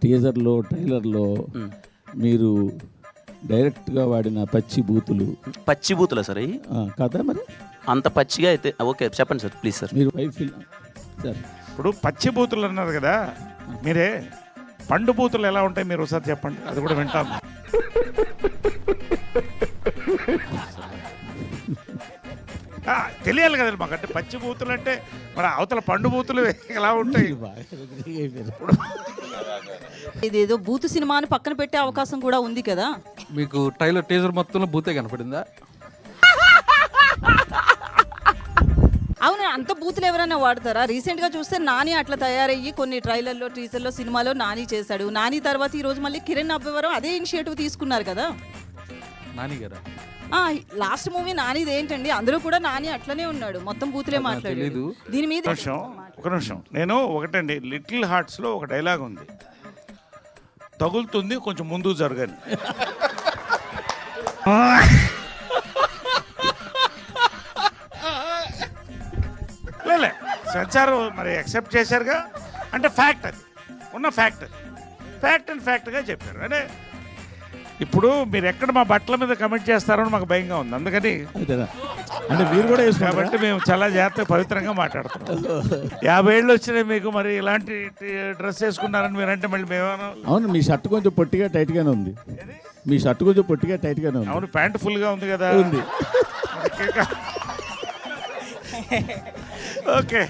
టీజర్లో ట్రైలర్లో మీరు డైరెక్ట్గా వాడిన పచ్చి బూతులా సార్ అవి కదా మరి అంత పచ్చిగా అయితే ఓకే చెప్పండి సార్ ప్లీజ్ సార్. మీరు సార్ ఇప్పుడు పచ్చి బూతులు అన్నారు కదా, మీరే పండు బూతులు ఎలా ఉంటాయి మీరు ఒకసారి చెప్పండి, అది కూడా వింటాం. తెలియాలి కదండి మాకు, అంటే పచ్చి బూతులు అంటే మరి అవతల పండు బూతులు ఎలా ఉంటాయి. ఇదేదో బూతు సినిమా అని పక్కన పెట్టే అవకాశం కూడా ఉంది కదా. మీకు ట్రైలర్ టీజర్ మొత్తంలో బూతే కనపడిందా? అవును, అంత బూతులు ఎవరైనా వాడతారా? రీసెంట్గా చూస్తే నాని అట్లా తయారయ్యి కొన్ని ట్రైలర్లో టీజర్లో సినిమాలో నాని చేశాడు. నాని తర్వాత ఈరోజు మళ్ళీ కిరణ్ అబ్బేవరం అదే ఇనిషియేటివ్ తీసుకున్నారు కదా. నాని గారా? లాస్ట్ మూవీ నానిది ఏంటండి, అందరూ కూడా నాని అట్లనే ఉన్నాడు, మొత్తం బూతులే మాట్లాడలేదు దీని మీద. ఒక నిమిషం, నేను ఒకటండి, లిటిల్ హార్ట్స్లో ఒక డైలాగ్ ఉంది, తగులుతుంది కొంచెం ముందు జరగని. లేలే సెన్సార్ మరి యాక్సెప్ట్ చేశారుగా, అంటే ఫ్యాక్ట్, అది ఉన్న ఫ్యాక్ట్, అది ఫ్యాక్ట్ అండ్ ఫ్యాక్ట్గా చెప్పారు. అంటే ఇప్పుడు మీరు ఎక్కడ మా బట్టల మీద కమెంట్ చేస్తారో మాకు భయంగా ఉంది, అందుకని అంటే మీరు కూడా కాబట్టి మేము చాలా జాగ్రత్తగా పవిత్రంగా మాట్లాడుతున్నాం. 50 ఏళ్ళు వచ్చినాయి మీకు, మరి ఇలాంటి డ్రెస్ వేసుకున్నారని మీరంటే మళ్ళీ మేమేమో. అవును, మీ షర్ట్ కొంచెం పొట్టిగా టైట్గానే ఉంది. మీ షర్ట్ కొంచెం పొట్టిగా టైట్గానే ఉంది. అవును, ప్యాంట్ ఫుల్గా ఉంది కదా. ఉంది. ఓకే.